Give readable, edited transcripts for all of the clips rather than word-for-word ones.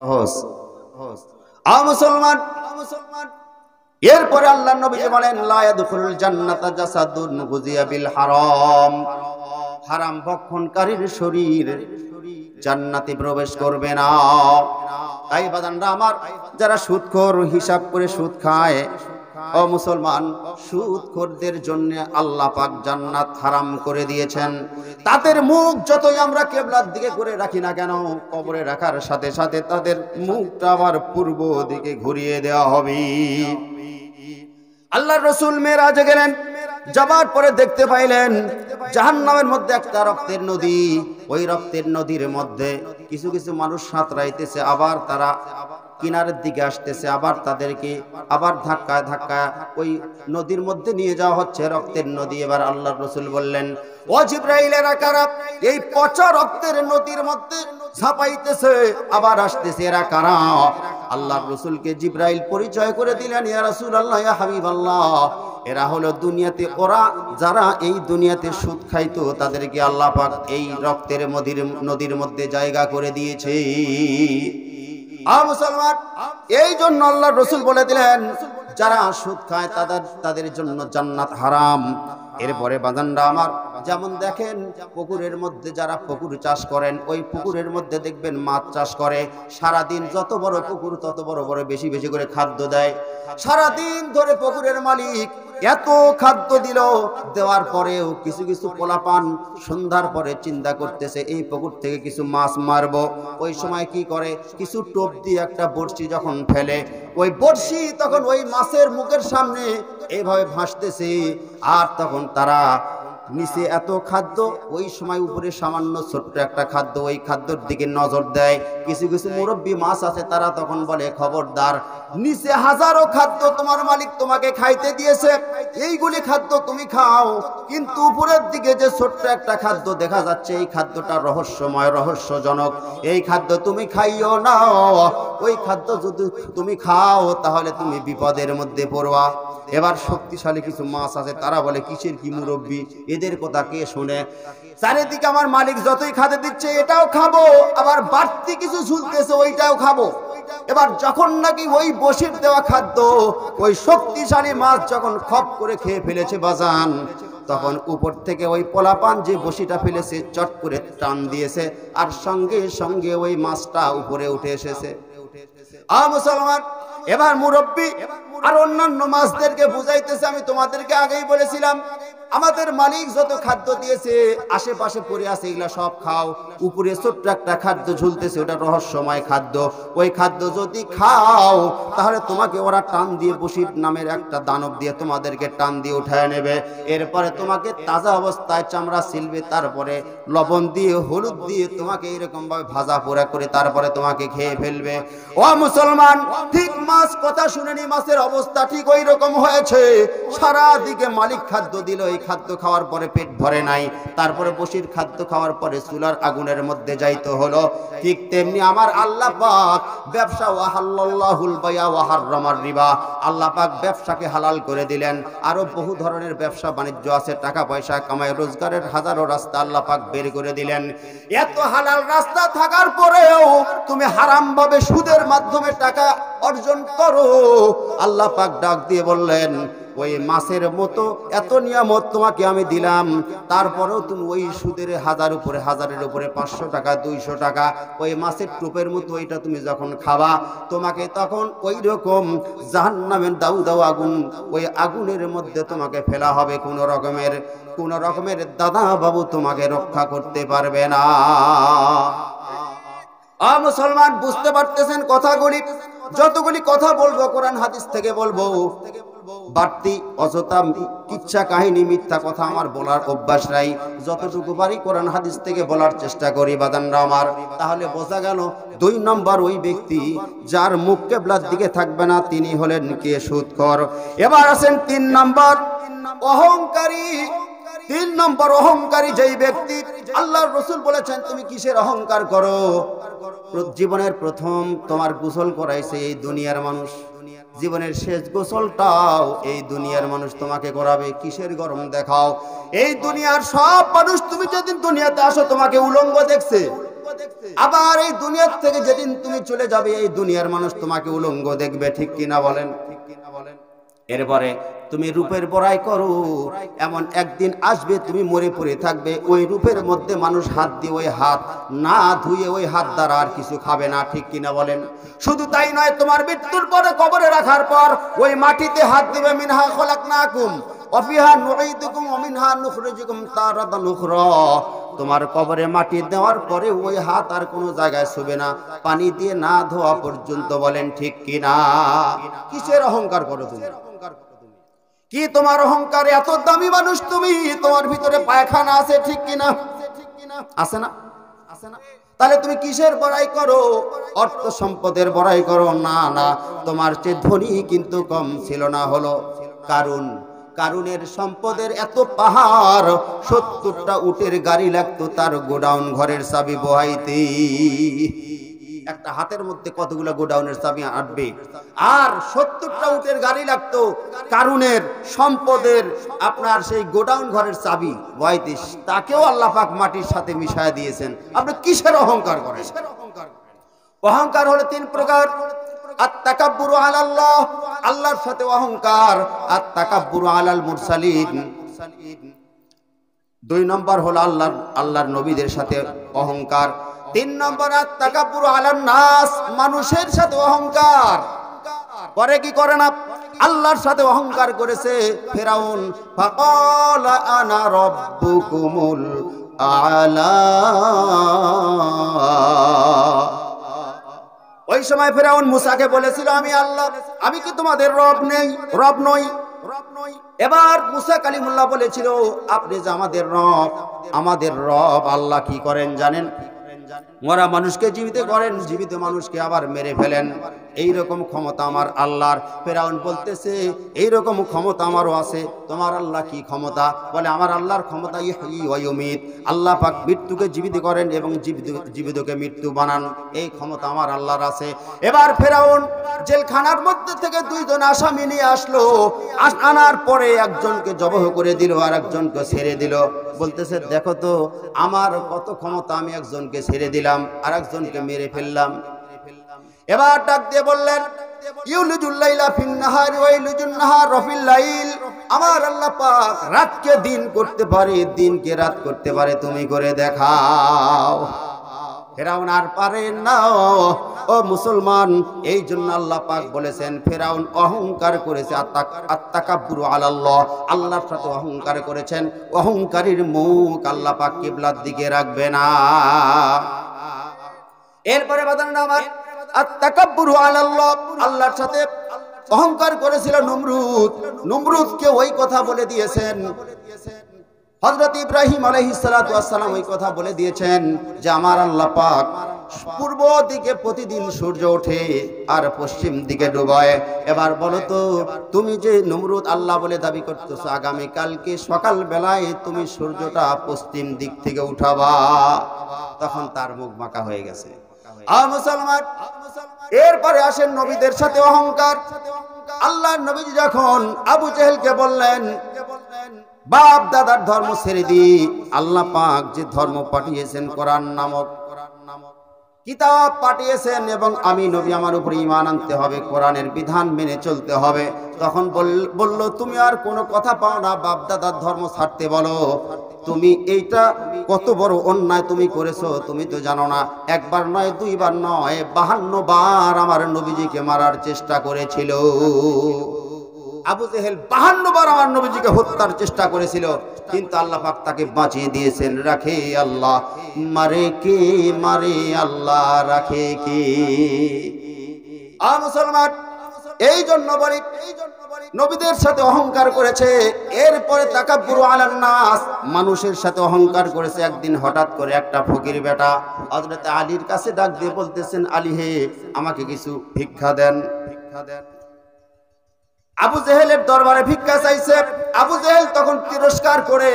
হোস মুসলমান, এরপরে আল্লাহ নবী বলেন লা ইয়াদখুলুল জান্নাতা জাসাদুন গুযিয়া বিল হারাম, হারাম ভক্ষণকারীর শরীর জান্নাতে প্রবেশ করবে না। তাই বাজানরা আমার, যারা সুদখোর, হিসাব করে সুদ খায়, ও মুসলমান, সুদখোরদের জন্য আল্লাহ পাক জান্নাত হারাম করে দিয়েছেন। তাদের মুখ যতই আমরা কিবলার দিকে করে রাখি না কেন, কবরে রাখার সাথে সাথে তাদের মুখটা আবার পূর্ব দিকে ঘুরিয়ে দেওয়া হবে। আল্লাহর রাসূল মেরাজে গেলেন, যাবার পরে দেখতে পাইলেন জাহান্নামের মধ্যে একটা রক্তের নদী। ওই রক্তের নদীর মধ্যে কিছু কিছু মানুষ সাঁতরাইতেছে, আবার তারা কিনারের দিকে আসতেছে, আবার তাদেরকে আবার ধাক্কায় ধাক্কায় ওই নদীর মধ্যে নিয়ে যাওয়া হচ্ছে, রক্তের নদী। এবার আল্লাহর রাসূল বললেন, ও জিবরাইলেরা কারা? এই পচা রক্তের নদীর মধ্যে ঝাঁপাইতেছে, আবার আসতেছে, এরা কারা? আল্লাহর রাসূলকে জিবরাইল পরিচয় করে দিলেন, ইয়া রাসূলুল্লাহ, ইয়া হাবিবাল্লাহ, এরা হলো দুনিয়াতে, ওরা যারা এই দুনিয়াতে সুদ খাইতো তাদেরকে আল্লাহ পাক এই রক্তের নদীর মধ্যে জায়গা করে দিয়েছে। মুসলমান, এই জন্য আল্লাহর রাসূল বলে দিলেন, যারা সুদ খায় তাদের জন্য জান্নাত হারাম। এরপরে বাজানরা আমার, যেমন দেখেন পুকুরের মধ্যে যারা পুকুর চাষ করেন, ওই পুকুরের মধ্যে দেখবেন মাছ চাষ করে, সারাদিন যত বড় পুকুর তত বড় বড় বেশি বেশি করে খাদ্য দেয়। সারাদিন ধরে পুকুরের মালিক এত খাদ্য দিল, দেওয়ার পরেও কিছু কিছু পোলাপান সন্ধ্যার পরে চিন্তা করতেছে এই পুকুর থেকে কিছু মাছ মারবো। ওই সময় কি করে, কিছু টোপ দিয়ে একটা বড়শি যখন ফেলে, ওই বড়শি তখন ওই মাছের মুখের সামনে এইভাবে ভাসতেছে, আর তখন তারা নিচে এত খাদ্য, ওই সময় উপরে সামান্য ছোট্ট একটা খাদ্য, ওই খাদ্যর দিকে নজর দেয়। কিছু কিছু মুরব্বী মাছ আছে, তারা তখন বলে, খবরদার, নিচে হাজারো খাদ্য তোমার মালিক তোমাকে খাইতে দিয়েছে, এইগুলি খাদ্য তুমি খাও, কিন্তু উপরের দিকে যে ছোট্ট একটা খাদ্য দেখা যাচ্ছে, এই খাদ্যটা রহস্যময়, রহস্যজনক, এই খাদ্য তুমি খাইও না। ওই খাদ্য যদি তুমি খাও তাহলে তুমি বিপদের মধ্যে পড়বা। এবার শক্তিশালী কিছু মাছ আছে, তারা বলে, কিসের কি মুরব্বী, এদের কথা কে শুনে? চারিদিকে আমার মালিক যতই খাদ্য দিচ্ছে এটাও খাবো, আবার বাড়তি কিছু ঝুলতেছে ওইটাও খাবো। এবার যখন নাকি ওই বসির দেওয়া খাদ্য ওই শক্তিশালী মাছ যখন খপ করে খেয়ে ফেলেছে বাজান, তখন উপর থেকে ওই পোলাপান যে বসিটা ফেলেছে চট করে টান দিয়েছে, আর সঙ্গে সঙ্গে ওই মাছটা উপরে উঠে এসেছে। মুসলমান, এবার মুরব্বী আর অন্যান্য মাছদেরকে বুঝাইতেছে, আমি তোমাদেরকে আগেই বলেছিলাম, আমাদের মালিক যত খাদ্য দিয়েছে আশেপাশে পড়ে আছে, এগুলা সব খাও। উপরে ছোট্ট একটা খাদ্য ঝুলতেছে, ওটা রহস্যময় খাদ্য, ওই খাদ্য যদি খাও তাহলে তোমাকে ওরা টান দিয়ে, বসির নামের একটা দানব দিয়ে তোমাদেরকে টান দিয়ে উঠায় নেবে। এরপরে তোমাকে তাজা অবস্থায় চামড়া ছিলবে, তারপরে লবণ দিয়ে, হলুদ দিয়ে তোমাকে এরকম ভাবে ভাজা পোড়া করে তারপরে তোমাকে খেয়ে ফেলবে। ও মুসলমান, ঠিক মাছ কথা শুনেনি, মাছের অবস্থা ঠিক ওই রকম হয়েছে। সারা দিকে মালিক খাদ্য দিল, এই খাদ্য খাওয়ার পরে পেট ভরে নাই, তারপরে বসির খাদ্য খাওয়ার পরে চুলার আগুনের মধ্যে যাইতে হলো। ঠিক তেমনি আমার আল্লাহ পাক ব্যবসা, ওয়াহাল্লাল্লাহুল বাইয়া ওয়া হাররামার রিবা, আল্লাহ পাক ব্যবসাকে হালাল করে দিলেন। আরো বহু ধরনের ব্যবসা বাণিজ্য আছে, টাকা পয়সা কামাই রোজগারের হাজারো রাস্তা আল্লাহ পাক বের করে দিলেন। এত হালাল রাস্তা থাকার পরেও তুমি হারাম ভাবে সুদের মাধ্যমে টাকা অর্জন করো। আল্লাহ পাক ডাক দিয়ে বললেন, ওই মাছের মতো এত নিয়ামত তোমাকে আমি দিলাম, তারপরেও তুমি ওই সুদের হাজারের উপরে 500 টাকা 200 টাকা ওই মাছের টোপের মতো ওইটা তুমি যখন খাবা, তোমাকে তখন ওই রকম জাহান্নামের দাউ দাউ আগুন, ওই আগুনের মধ্যে তোমাকে ফেলা হবে। কোন রকমের দাদা বাবু তোমাকে রক্ষা করতে পারবে না। মুসলমান, বুঝতে পারতেছেন কথাগুলি? যতগুলি কথা বলবো কোরআন হাদিস থেকে বলবো, বাড়তি অযথা কিচ্ছা কাহিনী মিথ্যা কথা আমার বলার অভ্যাস নাই। যতটুকু পারি কোরআন হাদিস থেকে বলার চেষ্টা করি বাদানরা আমার। তাহলে বোঝা গেল 2 নম্বর ওই ব্যক্তি যার মুখ কিবলার দিকে থাকবে না, তিনি হলেন কে? সুদখোর। এবার আছেন 3 নম্বর, অহংকারী। 3 নম্বর অহংকারী যেই ব্যক্তি, আল্লাহর রাসূল বলেছেন, তুমি কিসের অহংকার করো? জীবনের প্রথম তোমার গোসল করাইছে এই দুনিয়ার মানুষ, জীবনের শেষ গোসলটাও এই দুনিয়ার মানুষ তোমাকে করাবে। কিসের গরম দেখাও? এই দুনিয়ার সব মানুষ, তুমি যেদিন দুনিয়াতে আসো তোমাকে উলঙ্গ দেখছে, আবার এই দুনিয়ার থেকে যেদিন তুমি চলে যাবে এই দুনিয়ার মানুষ তোমাকে উলঙ্গ দেখবে, ঠিক কিনা বলেন? এরপরে তুমি রূপের বড়াই করো, এমন একদিন আসবে তুমি মরে পড়ে থাকবে, ওই রূপের মধ্যে মানুষ হাত দিয়ে ওই হাত না ধুয়ে ওই হাত দ্বারা আর কিছু খাবে না, ঠিক কিনা বলেন? শুধু তাই নয়, তোমার মৃত্যুর পরে কবরে রাখার পর ওই মাটিতে হাত দিবে, মিনহা খলাকনাকুম ওয়া ফিহা নুঈদুকুম ওয়া মিনহা নুখরিজুকুম তারাতান উখরা। তোমার কবরে মাটি দেওয়ার পরে ওই হাত আর কোনো জায়গায় ছুবে না, পানি দিয়ে না ধোয়া পর্যন্ত, বলেন ঠিক কিনা? কিসের অহংকার করো তুমি? কি তোমার অহংকার? এত দামি মানুষ তুমি, তোমার ভিতরে পায়খানা আছে, ঠিক কিনা? আছে না? আছে না? তাহলে তুমি কিসের বড়াই করো? অর্থ সম্পদের বড়াই করো? না না, তোমার চেয়ে ধনী কিন্তু কম ছিল না, হলো কারুনের সম্পদের এত পাহাড়, 70টা উটের গাড়ি লাগতো তার গোডাউন ঘরের চাবি বহাইতে। একটা হাতের মধ্যে কতগুলো গোডাউনের চাবি আটবে, আর 70টা উটের গাড়ি লাগতো কারুনের সম্পদের আপনার সেই গোডাউন ঘরের চাবি বহাইতে। তাকেও আল্লাহ পাক মাটির সাথে মিশায় দিয়েছেন। আপনি কিসের অহংকার করেন? অহংকার হলো 3 প্রকার। আত-তাকাব্বুরু আলাল্লাহ, আল্লাহর সাথে অহংকার। আত-তাকাব্বুরু আলাল মুরসালিন, 2 নম্বর হলো আল্লাহর নবীদের সাথে অহংকার। 3 নম্বর আত-তাকাব্বুরু আলান নাস, মানুষের সাথে অহংকার করে কি করে না? আল্লাহর সাথে অহংকার করেছে ফেরাউন। ফাকালা আনা রাব্বুকুমুল আ'লা। ওই সময় ফেরাউন মুসাকে বলেছিল, আমি আল্লাহ, আমি কি তোমাদের রব নই? এবার মুসা কালিমুল্লাহ বলেছিল, আপনি যে আমাদের রব আল্লাহ কি করেন জানেন? মরা মানুষকে জীবিত করেন, জীবিত মানুষকে আবার মেরে ফেলেন। এইরকম ক্ষমতা আমার আল্লাহর। ফেরাউন বলতেছে, এইরকম ক্ষমতা আমারও আছে। তোমার আল্লাহ কি ক্ষমতা? বলে, আমার আল্লাহর ক্ষমতা ইহয়ী ওয়া ইউমীত, আল্লাহ পাক মৃত্যুকে জীবিত করেন এবং জীবিতকে মৃত্যু বানান, এই ক্ষমতা আমার আল্লাহর আছে। এবার ফেরাউন জেলখানার মধ্যে থেকে 2 জন আসামি নিয়ে আসলো। আনার পরে একজনকে জবহ করে দিল আর একজনকে ছেড়ে দিল। বলতেছে, দেখো তো আমার কত ক্ষমতা, আমি একজনকে ছেড়ে দিলাম আর একজনকে মেরে ফেললাম। এবার ডাক দিয়ে বললেন, ইউলিজুল লাইলা ফিন নাহারি ওয়া ইউলিজুন নাহারা ফিল লাইল, আমার আল্লাহ পাক রাতকে দিন করতে পারে, দিনকে রাত করতে পারে, তুমি করে দেখাও। ফেরাউন আর পারে না। ও মুসলমান, এই জন্য আল্লাহ পাক বলেছেন ফেরাউন অহংকার করেছে। আত-তাকাব্বুরু আলাল্লাহ, আল্লাহর সাথে অহংকার করেছেন। অহংকারীর মুখ আল্লাহ পাক কিবলার দিকে রাখবে না। এরপরে বাদান আমার আত-তাকাব্বুরু আলাল্লাহ, আল্লাহর সাথে অহংকার করেছিল নমরুদকে ওই কথা বলে দিয়েছেন। হযরত ইব্রাহিম আলাইহিস সালাতু ওয়াস সালাম ওই কথা বলে দিয়েছেন যে আমার আল্লাহ পাক পূর্ব দিকে প্রতিদিন সূর্য ওঠে আর পশ্চিম দিকে ডুবায়। এবার বলো তো, তুমি যে নমরুদ আল্লাহ বলে দাবি করতেছো, আগামী কালকে সকাল বেলায় তুমি সূর্যটা পশ্চিম দিক থেকে উঠাবা। তখন তার মুখ বাঁকা হয়ে গেছে। মুসলমান, এরপরে আসেন নবীদের সাথে অহংকার। আল্লাহর নবী যখন আবু জেহেলকে বললেন, বাপ দাদার ধর্ম ছেড়ে দি, আল্লাহ পাক যে ধর্ম পাঠিয়েছেন, কোরআন নামক কিতাব পাঠিয়েছেন, এবং আমি নবী আমার উপর ঈমান আনতে হবে, কোরআনের বিধান মেনে চলতে হবে। তখন বলল, তুমি আর কোনো কথা পাও না, বাপ দাদার ধর্ম ছাড়তে বলো। তুমি এইটা কত বড় অন্যায় তুমি করেছো, তুমি তো জানো না। 1 বার নয়, 2 বার নয়, 52 বার আমার নবীজিকে মারার চেষ্টা করেছিল। আবু জেহেল 52 বার আমার নবীজিকে হত্যার চেষ্টা করেছিল, কিন্তু আল্লাহ পাক তাকে বাঁচিয়ে দিয়েছেন। রাখে আল্লাহ, মারে কে? মারে আল্লাহ, রাখে কে? মুসলমান, এই জন্য বলি নবীদের সাথে অহংকার করেছে। এরপরে তাকাব্বুরু আলান নাস, মানুষের সাথে অহংকার করেছে। একদিন হঠাৎ করে একটা ফকির বেটা হযরত আলীর কাছে ডাক দিয়ে বলতেছেন, আলী হে, আমাকে কিছু ভিক্ষা দেন। আবু জেহেলের দরবারে ভিক্ষা চাইছে। আবু জেহেল তখন তিরস্কার করে,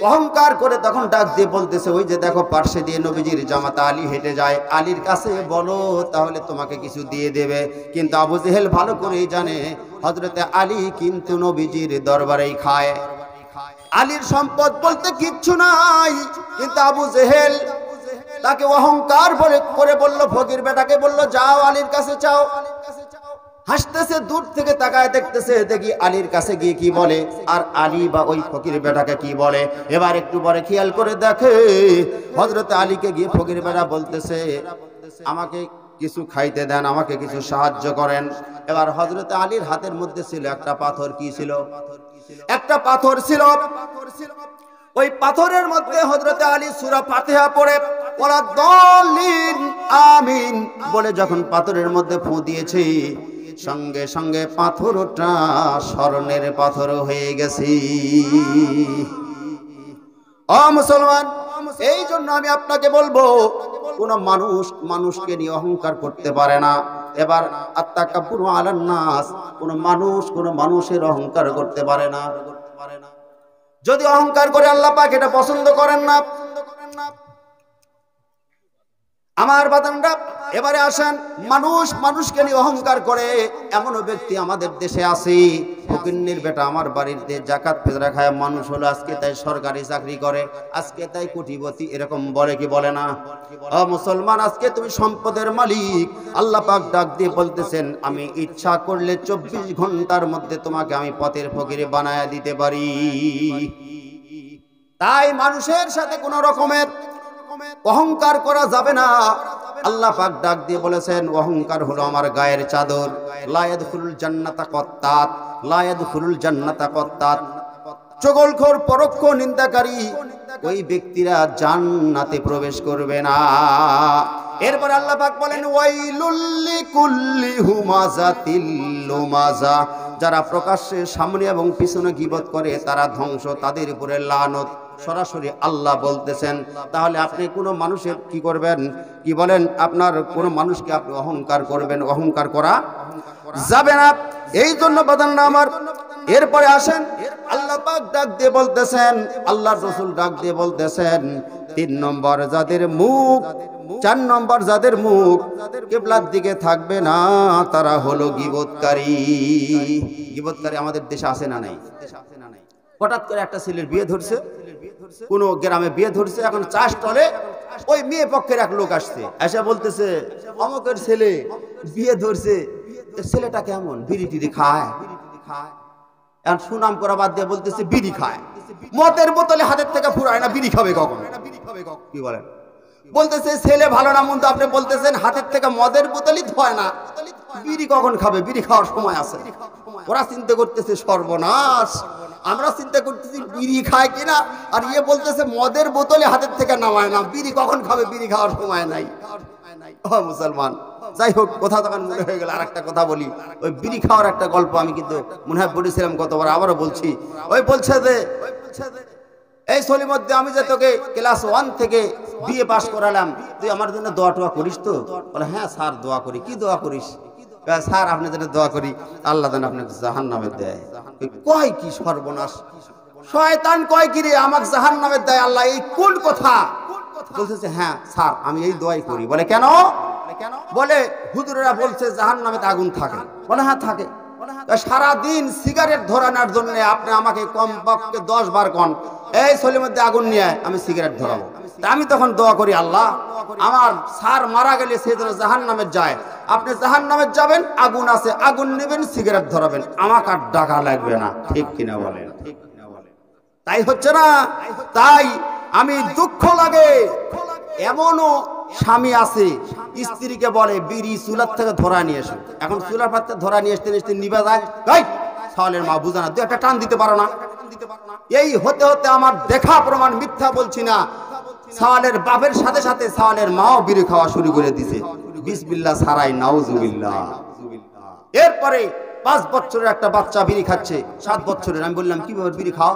অহংকার করে তখন ডাক দিয়ে বলতেছে, ওই যে দেখো পার্শ্বে দিয়ে নবীজির জামাতা আলী হেঁটে যায়, আলীর কাছে বলো, তাহলে তোমাকে কিছু দিয়ে দেবে। কিন্তু আবু জেহেল ভালো করেই জানে হযরতে আলী কিন্তু নবীজির দরবারেই খায়। আলীর সম্পদ বলতে কিচ্ছু নাই, কিন্তু আবু জেহেল তাকে অহংকার করে বলল, ফকির বেটাকে বলল যাও আলীর কাছে চাও। হাসতেছে, দূর থেকে তাকায় দেখতেছে, দেখি আলীর কাছে গিয়ে কি বলে, আর আলী বা ওই ফকির বেটাকে কি বলে। এবার একটু পরে খেয়াল করে দেখে হযরত আলীকে গিয়ে ফকির বেটা বলতেছে, আমাকে কিছু খাইতে দেন, আমাকে কিছু সাহায্য করেন। এবার হযরত আলীর হাতের মধ্যে ছিল একটা পাথর। কি ছিল? একটা পাথর ছিল। ওই পাথরের মধ্যে হযরত আলী সূরা ফাতিহা পড়ে ওয়ালা দাল্লিন আমিন বলে যখন পাথরের মধ্যে ফু দিয়েছে, সঙ্গে সঙ্গে পাথরটা স্বর্ণের পাথর হয়ে গেছে। ও মুসলমান, এই জন্য আমি আপনাকে বলবো, কোন মানুষকে নিয়ে অহংকার করতে পারে না। এবার আত্তাকাব্বুরু আলান নাস, কোন মানুষের অহংকার করতে পারে না। যদি অহংকার করে আল্লাহ পাক এটা পছন্দ করেন না। আমার বাদানরা, এবারে আসেন, মানুষকে নিয়ে অহংকার করে এমনও ব্যক্তি আমাদের দেশে আছে। ফকিন্নির বেটা আমার বাড়িতে জাকাত ফেতরা খায় মানুষ হলো, আজকে তাই সরকারি চাকরি করে, আজকে তাই কোটিপতি, এরকম বলে কি বলে না? ও মুসলমান, আজকে তুমি সম্পদের মালিক। আল্লাহ পাক ডাক দিয়ে বলতেছেন, আমি ইচ্ছা করলে 24 ঘন্টার মধ্যে তোমাকে আমি পথের ফকিরে বানায় দিতে পারি। তাই মানুষের সাথে কোন রকমের অহংকার করা যাবে না। আল্লাহ পাক ডাক দিয়ে বলেছেন, অহংকার হলো আমার গায়ের চাদর। লা ইয়াদখুলুল জান্নাতা কত্তাত, লা ইয়াদখুলুল জান্নাতা কত্তাত। চগলখোর, পরোক্ষ নিন্দাকারী ওই ব্যক্তিরা জান্নাতে প্রবেশ করবে না। এরপর আল্লাহ পাক বলেন, ওয়াইলুল লিকুল্লি হুমাযাতিল লুমাযা, যারা প্রকাশ্যে সামনে এবং পিছনে গীবত করে তারা ধ্বংস, তাদের উপরে লানত। সরাসরি আল্লাহ বলতেছেন। তাহলে আপনি কোনো মানুষের কি করবেন? কি বলেন? আপনার কোনো মানুষকে আপনি অহংকার করবেন, অহংকার করা যাবে না। এই জন্য বাদানরা আমার, এরপরে আসেন, আল্লাহ পাক ডাক দিয়ে বলতেছেন, আল্লাহর রাসূল ডাক দিয়ে বলতেছেন, 3 নম্বর যাদের মুখ, 4 নম্বর যাদের মুখ কিবলার দিকে থাকবে না, তারা হলো গীবতকারী। গীবতকারী আমাদের দেশে আছে না নাই? হঠাৎ করে একটা ছেলের বিয়ে ধরছে, কোন গ্রামে বিয়ে ধরছে, এখন চা স্টলে ওই মেয়ে পক্ষের এক লোক আসছে, এসে বলতেছে, অমুকের ছেলে বিয়ে ধরছে, ছেলেটা কেমন, বিড়ি টিড়ি খায়? এখন সুনাম করা বাদ দিয়ে বলতেছে বিড়ি খায়। মদের বোতলে হাতের থেকে ফুরায় না, বিড়ি খাবে কখন? কি বলেন? বলতেছে ছেলে ভালো না মন্দ, আপনি বলতেছেন হাতের থেকে মদের বোতলই ধোয় না, বিড়ি কখন খাবে? বিড়ি খাওয়ার সময় আছে। ওরা চিন্তা করতেছে সর্বনাশ, আমরা চিন্তা করতেছি বিড়ি খায় কিনা, আর ইয়ে বলতেছে মদের বোতলে হাতের থেকে নামায় না, বিড়ি কখন খাবে? বিড়ি খাওয়ার সময় নাই। ও মুসলমান, যাই হোক, কথা তখন মনে হয়ে গেল। আর একটা কথা বলি, ওই বিড়ি খাওয়ার একটা গল্প আমি কিন্তু মনে হয় বলেছিলাম গতবার, আবারও বলছি। ওই বলছে যে, এই সলিমধ্যে আমি যে তোকে ক্লাস 1 থেকে বিএ পাস করালাম, তুই আমার জন্য দোয়া টোয়া করিস তো? বলে হ্যাঁ স্যার দোয়া করি। কি দোয়া করিস? স্যার আপনার জন্য দোয়া করি, আল্লাহ যেন আপনাকে জাহান্নামে দেয়। কয় কি সর্বনাশ! শয়তান কয় কি রে, আমাকে জাহান্নামে দেয় আল্লাহ, এই কোন কথা? বলতেছে হ্যাঁ স্যার আমি এই দোয়াই করি। বলে কেন? বলে হুজুরেরা বলছে জাহান্নামে আগুন থাকে। বলে হ্যাঁ থাকে। সারাদিন সিগারেট ধরানোর জন্য আপনি আমাকে কমপক্ষে 10 বার কোন এই সলির মধ্যে আগুন নিয়ে আমি সিগারেট ধরাবো। আমি তখন দোয়া করি, আল্লাহ আমার স্যার মারা গেলে সে যেন জাহান্নামে যায়। আপনি জাহান্নামে যাবেন, আগুন আছে, আগুন নেবেন, সিগারেট ধরাবেন, আমাকে আর ডাকা লাগবে না। ঠিক কিনা বলেন? তাই হচ্ছে না? তাই আমি দুঃখ লাগে, এমনও স্বামী আছে স্ত্রীকে বলে বিড়ি চুলার থেকে ধরা নিয়ে এসো। এখন চুলার পাত্রে ধরা নিয়ে আসতে আসতে নিভা যায়, সাওয়ালের মা বুঝা না, তুই একটা টান দিতে পারো না। এই হতে হতে আমার দেখা প্রমাণ মিথ্যা বলছি না, সাওয়ালের বাপের সাথে সাথে সাওয়ালের মাও বিড়ি খাওয়া শুরু করে দিছে। বিসমিল্লাহ ছাড়াই নাউজুবিল্লাহ। এরপরে 5 বছরের একটা বাচ্চা বিড়ি খাচ্ছে, 7 বছরের। আমি বললাম কিভাবে বিড়ি খাও?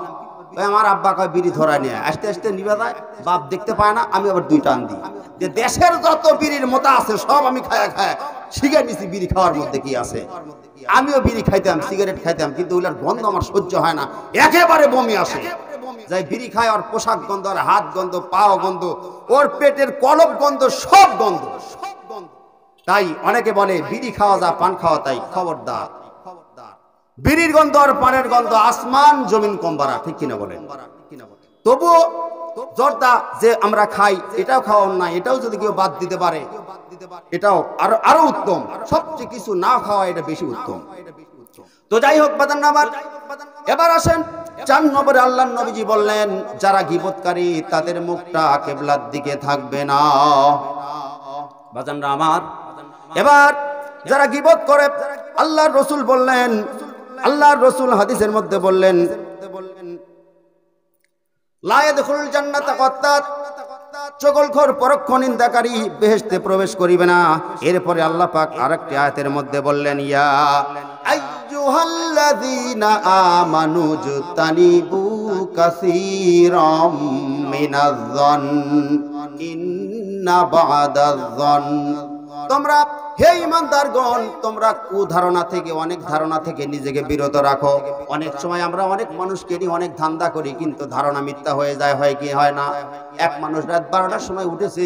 আমার আব্বা কয় বিড়ি ধরা নিয়ে আসতে আসতে নিভে যায়, বাপ দেখতে পায় না, আমি আবার 2 টান দিই। যে দেশের যত বিড়ির মতো আছে সব আমি খায়া শিখে নিছি বিড়ি খাওয়ার মধ্যে কি আছে। আমিও বিড়ি খাইতাম, সিগারেট খাইতাম, কিন্তু ওগুলার গন্ধ আমার সহ্য হয় না, একেবারে বমি আসে। যাই বিড়ি খায়, ওর পোশাক গন্ধ, আর হাত গন্ধ, পাও গন্ধ, ওর পেটের কলব গন্ধ, সব গন্ধ। তাই অনেকে বলে বিড়ি খাওয়া যা পান খাওয়া তাই। খবরদার, বিড়ির গন্ধ আর পানের গন্ধ আসমান জমিন কম বাড়া। ঠিক কিনা বলেন? তবুও জর্দা যে আমরা খাই এটাও খাওয়া অন্যায়, এটাও যদি কেউ বাদ দিতে পারে এটাও আরো উত্তম। সবচেয়ে কিছু না খাওয়া এটা বেশি উত্তম। তো যাই হোক বাদান আমার, এবার আসেন 4 নম্বরে আল্লাহর নবীজি বললেন যারা গীবতকারী তাদের মুখটা কিবলার দিকে থাকবে না। বাজানরা আমার, এবার যারা গীবত করে আল্লাহর রাসূল বললেন, আল্লাহর রাসূল হাদিসের মধ্যে বললেন লা ইয়াদখুলুল জান্নাতা কাত্তাত, চগলখোর পরোক্ষ নিন্দাকারী বেহেশতে প্রবেশ করিবে না। এরপরে আল্লাহ পাক আরেকটি আয়াতের মধ্যে বললেন ইয়া আইয়ুহাল্লাযীনা আমানু জতানিবু কাসীরাম মিনায-যন ইন্না বা'দায-যন, তোমরা হে ঈমানদারগণ তোমরা কুধারণা থেকে, অনেক ধারণা থেকে নিজেকে বিরত রাখো। অনেক সময় আমরা অনেক মানুষকে নিয়ে অনেক ধান্দা করি, কিন্তু ধারণা মিথ্যা হয়ে যায়, হয় কি হয় না? এক মানুষ রাত 12টার সময় উঠেছে,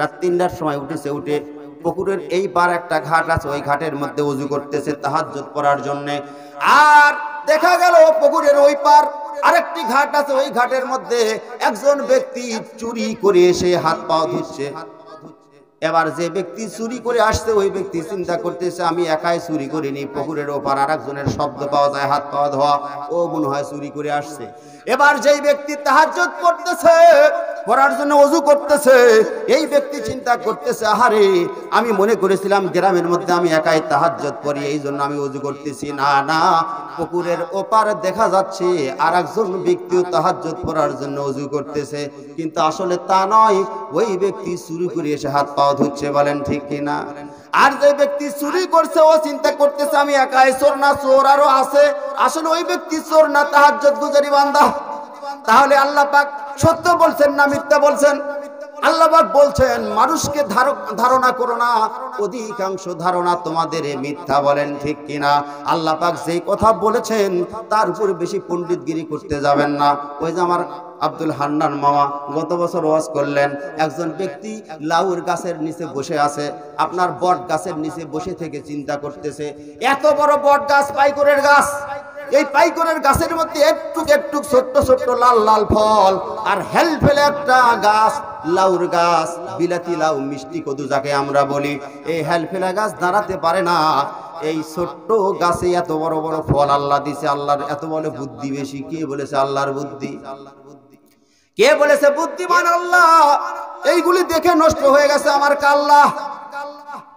রাত 3টার সময় উঠেছে, উঠে পুকুরের এই পার একটা ঘাট আছে, ওই ঘাটের মধ্যে ওযু করতেছে তাহাজ্জুদ পড়ার জন্য। আর দেখা গেল পুকুরের ওই পার আরেকটি ঘাট আছে, ওই ঘাটের মধ্যে একজন ব্যক্তি চুরি করে এসে হাত পা ধুচ্ছে। এবার যে ব্যক্তি চুরি করে আসছে ওই ব্যক্তি চিন্তা করতেছে আমি একাই চুরি করিনি, পুকুরের ওপার আরেকজনের শব্দ পাওয়া যায় হাত পা ধোয়া, ও মনে হয় চুরি করে আসছে। এবার যেই ব্যক্তি তাহাজ্জুদ পড়তেছে, পড়ার জন্য ওযু করতেছে, এই ব্যক্তি চিন্তা করতেছে আহারে আমি মনে করেছিলাম গ্রামের মধ্যে আমি একাই তাহাজ্জুদ পড়ি, এই জন্য আমি ওযু করতেছি। না না, পুকুরের ওপার দেখা যাচ্ছে আরেকজন ব্যক্তিও তাহাজ্জুদ পড়ার জন্য ওযু করতেছে, কিন্তু আসলে তা নয়, ওই ব্যক্তি চুরি করে এসে হাত পা ধুচ্ছে। বলেন ঠিক কিনা? আর যে ব্যক্তি চুরি করছে ও চিন্তা করতেছে আমি একাই চোর, না চোর আরো আছে, আসলে ওই ব্যক্তি চোর না, তাহাজ্জুদ গুজারি বান্দা। তাহলে আল্লাহ পাক সত্য বলছেন না মিথ্যা বলছেন? আল্লাহ পাক বলছেন মানুষকে ধারণা করো না, অধিকাংশ ধারণা তোমাদের মিথ্যা। বলেন ঠিক কিনা? আল্লাহ পাক যেই কথা বলেছেন তার উপরে বেশি পণ্ডিতগিরি করতে যাবেন না। ওই যে আমার আব্দুল হান্নান মামা গত বছর ওয়াজ করলেন, একজন ব্যক্তি লাউর গাছের নিচে বসে আছে, আপনার বট গাছের নিচে বসে থেকে চিন্তা করতেছে এত বড় বট গাছ, পাইকরের গাছ, এই পাইকরের গাছের মধ্যে একটু একটু ছোট্ট ছোট্ট লাল লাল ফল, আর হেল ফেলে একটা গাছ, লাউর গাছ, বিলাতি লাউ, মিষ্টি কদু যাকে আমরা বলি, এই হেল ফেলা গাছ দাঁড়াতে পারে না। এই ছোট্ট গাছে এত বড় বড় ফল আল্লাহ দিছে। আল্লাহর এত বড় বুদ্ধি বেশি। কে বলেছে আল্লাহর বুদ্ধি? কে বলেছে বুদ্ধিমান আল্লাহ? এইগুলি দেখে নষ্ট হয়ে গেছে আমার কাল্লা।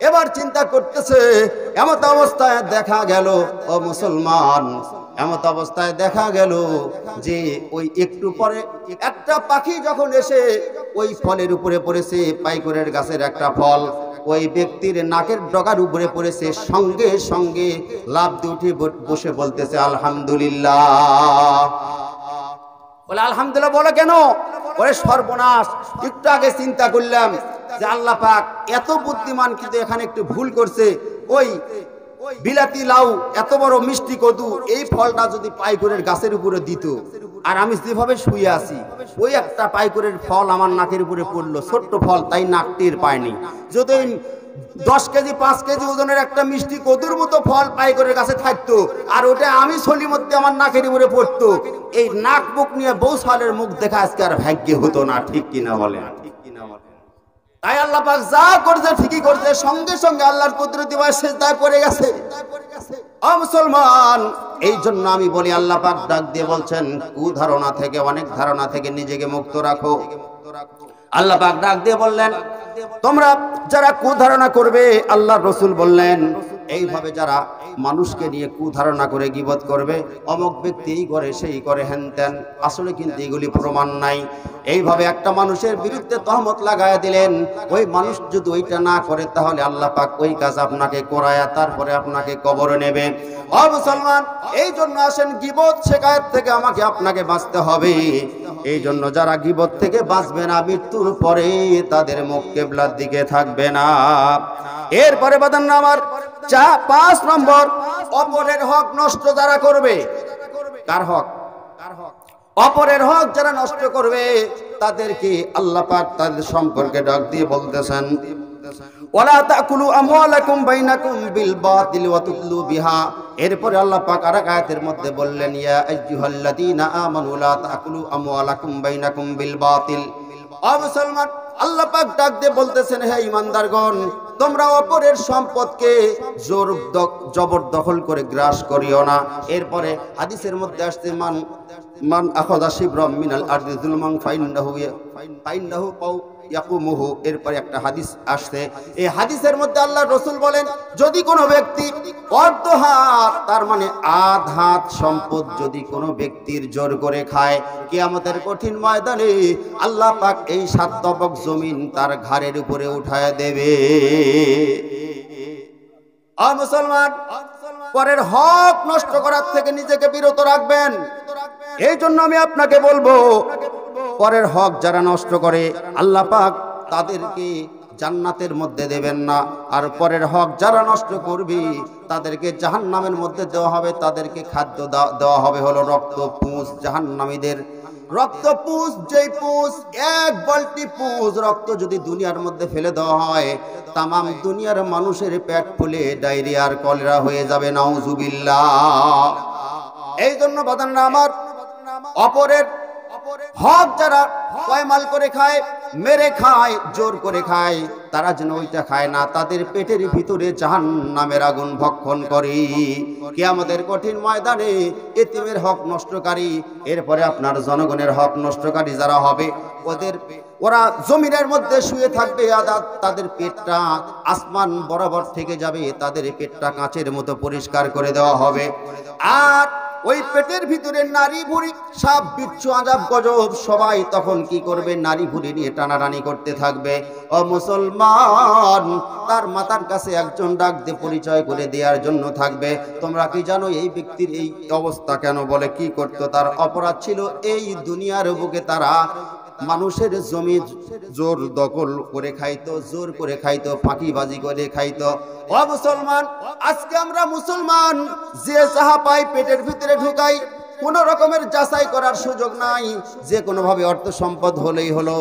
এবার চিন্তা করতেছে, এমত অবস্থায় দেখা গেল ও মুসলমান, এমত অবস্থায় দেখা গেল যে ওই একটু পরে একটা পাখি যখন এসে ওই ফলের উপরে পড়েছে, পাইকরের গাছের একটা ফল, ওই ব্যক্তির নাকের ডগার উপরে পড়েছে, সঙ্গে সঙ্গে লাফ দিয়ে উঠে বসে বলতেছে আলহামদুলিল্লাহ। বলে আলহামদুলিল্লাহ বলে কেন? ওরে সর্বনাশ, একটু আগে চিন্তা করলাম যে আল্লাহ পাক এত বুদ্ধিমান, কিন্তু এখানে একটু ভুল করছে। ওই বিলাতি লাউ, এত বড় মিষ্টি কদু, এই ফলটা যদি পাইকরের গাছের উপরে দিত, আর আমি যেভাবে শুয়ে আছি ওই একটা পাইকরের ফল আমার নাকের উপরে পড়লো, ছোট্ট ফল, তাই নাক টের পায়নি। যদি 10 কেজি 5 কেজি ওজনের একটা মিষ্টি কদুর মতো ফল পাইকরের কাছে থাকতো, আর ওটা আমি ছলির মধ্যে আমার নাকের উপরে পড়তো, এই নাক মুখ নিয়ে বউ সালের মুখ দেখা আজকে আর ভাগ্যে হতো না। ঠিক কিনা বলেন? তাই আল্লাহ পাক যা করছে ঠিকই করছে, সঙ্গে সঙ্গে আল্লাহর কুদরতি ভাবে সিজদায় পড়ে গেছে। ও মুসলমান, এই জন্য আমি বলি আল্লাহ পাক ডাক দিয়ে বলছেন কুধারণা থেকে, অনেক ধারণা থেকে নিজেকে মুক্ত রাখো। আল্লাহ পাক ডাক দিয়ে বললেন তোমরা যারা কুধারণা করবে, আল্লাহর রাসূল বললেন এইভাবে যারা মানুষকে নিয়ে কুধারণা করে গীবত করবে, অমুক ব্যক্তি এই করে সেই করে হেন তেন, আসলে কিন্তু এগুলি প্রমাণ নাই। এইভাবে একটা মানুষের বিরুদ্ধে তহমত লাগায়া দিলেন, ওই মানুষ যদি ওইটা না করে তাহলে আল্লাহ পাক ওই কাজ আপনাকে করায়া তারপরে আপনাকে কবরে নেবে। ও মুসলমান, এই জন্য আসেন গীবত শিকায়ত থেকে আমাকে আপনাকে বাঁচতে হবে। এই জন্য যারা গীবত থেকে বাঁচবে না, মৃত্যুর পরে তাদের মুখ কিবলার দিকে থাকবে না। এরপরে বাদান আমার 5 নম্বর, অপরের হক নষ্ট যারা করবে। কার হক? অপরের হক যারা নষ্ট করবে তাদেরকে আল্লাহ পাক তাদের সম্পর্কে ডাক দিয়ে বলতেছেন ওয়ালা তাকুলু আমওয়ালাকুম বাইনাকুম বিল বাতিল ওয়া তুদলু বিহা এরপরে আল্লাহ পাক আরেক আয়াতের মধ্যে বললেন, ইয়া আইয়ুহাল্লাযীনা আমানু লা তাকুলু আমওয়ালাকুম বাইনাকুম বিল বাতিল। ও মুসলমান, আল্লাহ পাক ডাক দিয়ে বলতেছেন, হে ঈমানদারগণ, তোমরা অপরের সম্পদকে জবরদখল করে গ্রাস করিও না। এরপরে হাদিসের মধ্যে আসছে, মান আখাযা শিবরাম মিনাল আরদি যুলমান ফাইন্নাহু ইয়াকুমুহু। এরপরে একটা হাদিস আসছে, এই হাদিসের মধ্যে আল্লাহ রাসূল বলেন, যদি কোনো ব্যক্তি অর্ধ হাত, তার মানে আধ হাত সম্পদ যদি কোনো ব্যক্তির জোর করে খায়, কিয়ামতের কঠিন ময়দানে আল্লাহ পাক এই 7 তবক জমিন তার ঘাড়ের উপরে উঠায় দেবে। ও মুসলমান, পরের হক নষ্ট করার থেকে নিজেকে বিরত রাখবেন। এই জন্য আমি আপনাকে বলবো, পরের হক যারা নষ্ট করে আল্লাহ পাক তাদেরকে জান্নাতের মধ্যে দেবেন না, আর পরের হক যারা নষ্ট করবে তাদেরকে জাহান্নামের মধ্যে দেওয়া হবে। তাদেরকে খাদ্য দেওয়া হবে হলো রক্তপুঁজ, জাহান্নামীদের রক্তপুঁজ। যেই পুঁজ, 1 বালতি পুঁজ রক্ত যদি দুনিয়ার মধ্যে ফেলে দেওয়া হয়, তামাম দুনিয়ার মানুষের পেট ফুলে ডায়রিয়ার কলেরা হয়ে যাবে, নাউজুবিল্লাহ। এই জন্য বাদানরা আমার, অপরের হক যারা পয়মাল করে খায়, মেরে খায়, জোর করে খায়, তারা যেন ওইটা খায় না, তাদের পেটের ভিতরে জাহান্নামের আগুন ভক্ষণ করে। কিয়ামতের কঠিন ময়দানে এতিমের হক নষ্টকারী, এরপরে আপনার জনগণের হক নষ্টকারী যারা হবে, ওরা জমিনের মধ্যে শুয়ে থাকবে, তাদের পেটটা আসমান বরাবর থেকে যাবে, তাদের পেটটা কাঁচের মতো পরিষ্কার করে দেওয়া হবে। আর ওই পেটের ভিতরে নারী ভুঁড়ি, সাপ, বিচ্ছু, আযাব, গজব সবাই তখন কি করবে? নারী ভুঁড়ি নিয়ে টানাটানি করতে থাকবে। ও মুসলমান, তার মাথার কাছে একজন ডাক দিয়ে পরিচয় করে দেওয়ার জন্য থাকবে, তোমরা কি জানো এই ব্যক্তির এই অবস্থা কেন? বলে কি করতো? তার অপরাধ ছিল এই দুনিয়ার বুকে তারা মানুষের জমি জোর দখল করে খাইতো, জোর করে খাইতো, ফাঁকিবাজি করে খাইতো। ও মুসলমান, আজকে আমরা মুসলমান যে যাহা পাই পেটের ভিতরে ঢুকাই, কোন রকমের যাচাই করার সুযোগ নাই, যে কোনো ভাবে অর্থ সম্পদ হলেই হলো।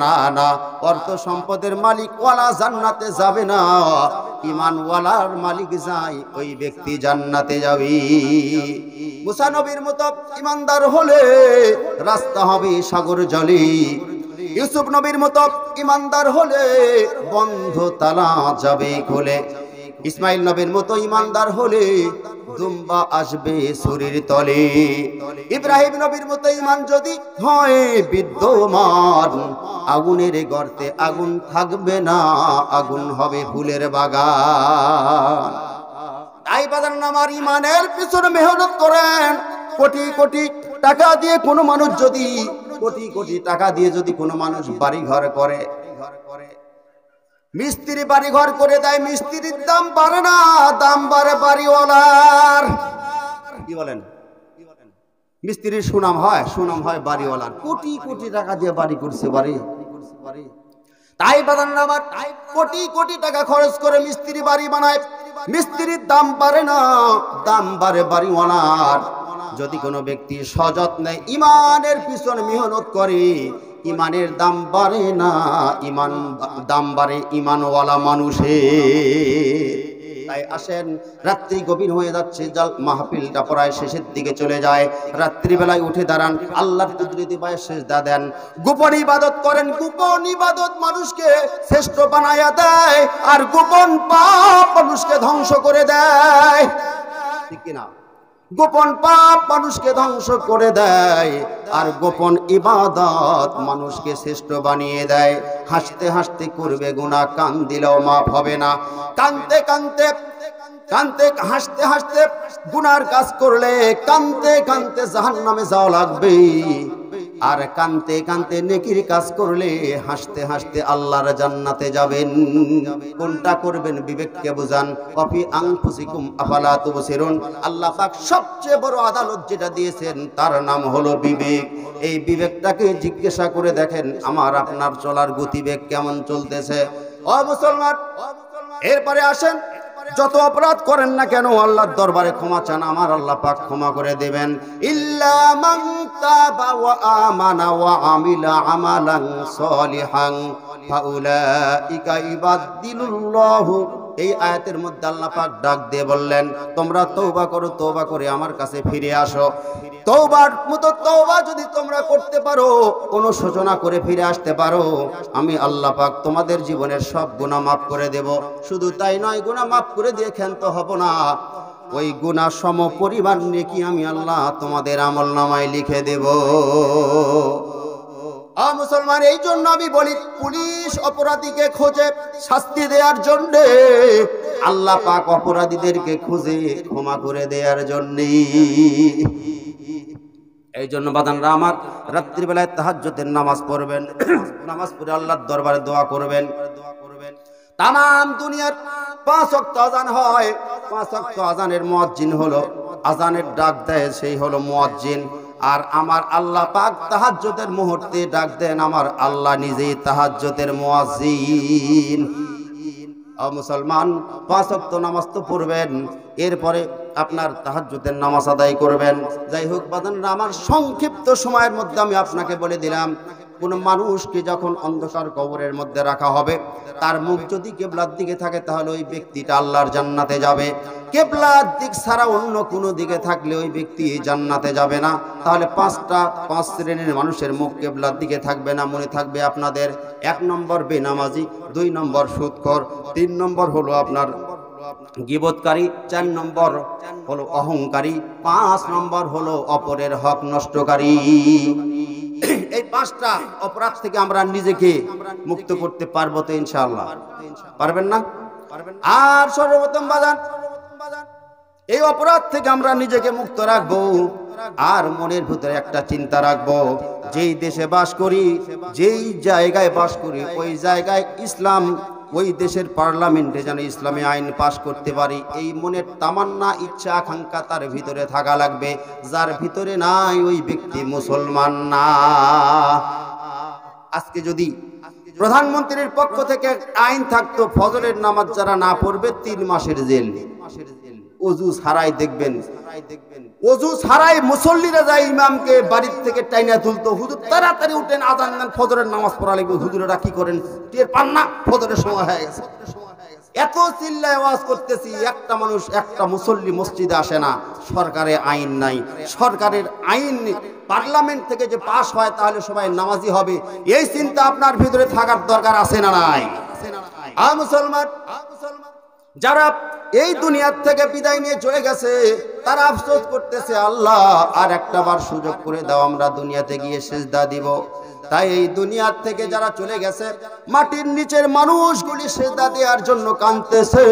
না না, অর্থ সম্পদের মালিক ওয়ালা জান্নাতে যাবে না, ঈমানওয়ালার মালিক যায়, ওই ব্যক্তি জান্নাতে যাবে। মুসা নবীর মতো ঈমানদার হলে রাস্তা হবে সাগর জলে, ইউসুফ নবীর মতো ঈমানদার হলে বন্ধ তালা যাবে খুলে, ইসমাইল নবীর মতো ঈমানদার হলে দুম্বা আসবে শরীর তলে, ইব্রাহিম নবীর মতো ঈমান যদি হয় বিদ্যমান, আগুনের গর্তে আগুন থাকবে না, আগুন হবে ফুলের বাগান। তাই বাজান আমার, ঈমানের পিছনে মেহনত করেন। কোটি কোটি টাকা দিয়ে কোনো মানুষ যদি, কোটি কোটি টাকা দিয়ে যদি কোনো মানুষ বাড়ি ঘর করে, মিস্ত্রি বাড়ি ঘর করে দেয়, মিস্ত্রির দাম বাড়ে না, দাম বাড়ে বাড়িওয়ালার। কি বলেন? মিস্ত্রির সুনাম হয়, সুনাম হয় বাড়িওয়ালার। কোটি কোটি টাকা দিয়ে বাড়ি করছে বাড়ি। তাই বাদান আমার, কোটি কোটি টাকা খরচ করে মিস্ত্রি বাড়ি বানায়, মিস্ত্রির দাম বাড়ে না, দাম বাড়ে বাড়িওয়ালার। যদি কোনো ব্যক্তি সযত্নে ঈমানের পিছনে মেহনত করে, ঈমানের দাম বাড়ে না, ঈমান দাম বাড়ে ঈমানওয়ালা মানুষের। তাই আসেন, রাত্রি গভীর হয়ে যাচ্ছে, মাহফিলটা প্রায় শেষের দিকে চলে যায়, রাত্রিবেলায় উঠে দাঁড়ান, আল্লাহর কুদরতি পায়ে সিজদা দেন, গোপন ইবাদত করেন। গোপন ইবাদত মানুষকে শ্রেষ্ঠ বানায়া দেয়, আর গোপন পাপ মানুষকে ধ্বংস করে দেয়। ঠিক কিনা? গোপন পাপ মানুষকে ধ্বংস করে দেয়, আর গোপন ইবাদত মানুষকে শ্রেষ্ঠ বানিয়ে দেয়। হাসতে হাসতে করবে গুনাহ, কান দিলেও মাফ হবে না। কানতে কানতে কানতে হাসতে হাসতে গুনার কাজ করলে কানতে কানতে জাহান্নামে যাওয়া লাগবে, আর কানতে কানতে নেকির কাজ করলে হাসতে হাসতে আল্লাহর জান্নাতে যাবেন। কোনটা করবেন বিবেককে বুঝান। কফি আনফুসিকুম আফালা তুবসিরুন। আল্লাহ পাক সবচেয়ে বড় আদালত যেটা দিয়েছেন তার নাম হলো বিবেক। এই বিবেকটাকে জিজ্ঞাসা করে দেখেন, আমার আপনার চলার গতিবেগ কেমন চলতেছে। ও মুসলমান, এরপরে আসেন, যত অপরাধ করেন না কেন আল্লাহর দরবারে ক্ষমা চান, আমার আল্লাহ পাক ক্ষমা করে দেবেন। ইল্লা মান তাবা ওয়া আমানা ওয়া আমিলা আমালান সলিহান ফাউলাইকা ইবাদদিলুল্লাহু এই আয়াতের মধ্যে আল্লাহ পাক ডাক দিয়ে বললেন, তোমরা তওবা করো, তওবা করে আমার কাছে ফিরে আসো। তওবার মতো তওবা যদি তোমরা করতে পারো, অনুশোচনা করে ফিরে আসতে পারো, আমি আল্লাহ পাক তোমাদের জীবনের সব গুনাহ মাফ করে দেব। শুধু তাই নয়, গুনাহ মাফ করে দিয়ে ক্ষান্ত হব না, ওই গুনাহ সম পরিমাণ নেকি আমি আল্লাহ তোমাদের আমলনামায় লিখে দেব। মুসলমান, এই জন্য আমি বলি, পুলিশ অপরাধীকে খোঁজে শাস্তি দেওয়ার জন্য, আল্লাহ পাক অপরাধীদেরকে খুঁজে ক্ষমা করে দেওয়ার জন্য। এই জন্য বাদানরা আমার, রাত্রিবেলায় তাহাজ্জুদের নামাজ পড়বেন, নামাজ পড়ে আল্লাহর দরবারে দোয়া করবেন। তামাম দুনিয়ার 5 ওয়াক্ত আযান হয়, 5 ওয়াক্ত আযানের মুয়াজ্জিন হলো, আযানের ডাক দেয় সেই হলো মুয়াজ্জিন। আর আমার আল্লাহ পাক তাহাজ্জুদের মুহূর্তে ডাক দেন আমার আল্লাহ নিজেই তাহাজ্জুদের মুয়াজ্জিন। মুসলমান, 5 ওয়াক্ত নামাজ তো পড়বেন, এরপরে আপনার তাহাজ্জুদের নামাজ আদায় করবেন। যাই হোক বাদানরা আমার, সংক্ষিপ্ত সময়ের মধ্যে আমি আপনাকে বলে দিলাম, কোন মানুষকে যখন অন্ধকার কবরের মধ্যে রাখা হবে, তার মুখ যদি কিবলার দিকে থাকে তাহলে ওই ব্যক্তিটা আল্লাহর জান্নাতে যাবে। কিবলার দিক ছাড়া অন্য কোনো দিকে থাকলে ওই ব্যক্তি জান্নাতে যাবে না। তাহলে 5 শ্রেণীর মানুষের মুখ কিবলার দিকে থাকবে না। মনে থাকবে আপনাদের, 1 নম্বর বেনামাজি, 2 নম্বর সুদখোর, 3 নম্বর হলো আপনার গীবতকারী, 4 নম্বর হলো অহংকারী, 5 নম্বর হলো অপরের হক নষ্টকারী। এই 5টা অপরাধ থেকে আমরা নিজেকে মুক্ত করতে পারবো তো ইনশাআল্লাহ? পারবেন না? আর সর্বপ্রথম বাজান, এই অপরাধ থেকে আমরা নিজেকে মুক্ত রাখবো। আর মনের ভিতরে একটা চিন্তা রাখবো, যেই দেশে বাস করি, যেই জায়গায় বাস করি, ওই জায়গায় ইসলাম, ওই দেশের পার্লামেন্টে যেন ইসলামী আইন পাশ করতে পারি, এই মনের তামান্না, ইচ্ছা, আকাঙ্ক্ষা তার ভিতরে থাকা লাগবে। যার ভিতরে নাই ওই ব্যক্তি মুসলমান না। আজকে যদি প্রধানমন্ত্রীর পক্ষ থেকে আইন থাকতো, ফজরের নামাজ যারা না পড়বে 3 মাসের জেল। ওযু ছাড়াই দেখবেন, ওযু ছাড়াই মুসল্লিরা যায় ইমামকে বাড়ির থেকে টাইনা তুলতো, হুজুর তাড়াতাড়ি উঠেন, আজান দেন, ফজরের নামাজ পড়া লাগবে। হুজুরেরা কি করেন, টের পান না ফজরের সময় হয়ে গেছে। এত চিল্লায় আওয়াজ করতেছি, একটা মানুষ, একটা মুসল্লি মসজিদে আসে না। সরকারের আইন নাই, সরকারের আইন পার্লামেন্ট থেকে যে পাশ হয় তাহলে সবাই নামাজি হবে, এই চিন্তা আপনার ভিতরে থাকার দরকার আছে না নাই? মুসলমান, যারা এই দুনিয়ার থেকে বিদায় নিয়ে চলে গেছে, তারা আফসোস করতেছে, আল্লাহ আর একটা বার সুযোগ করে দাও, আমরা দুনিয়াতে গিয়ে সিজদা দিব। তাই এই দুনিয়ার থেকে যারা চলে গেছে, মাটির নিচের মানুষগুলি সিজদা দেওয়ার জন্য কাঁদতেছে,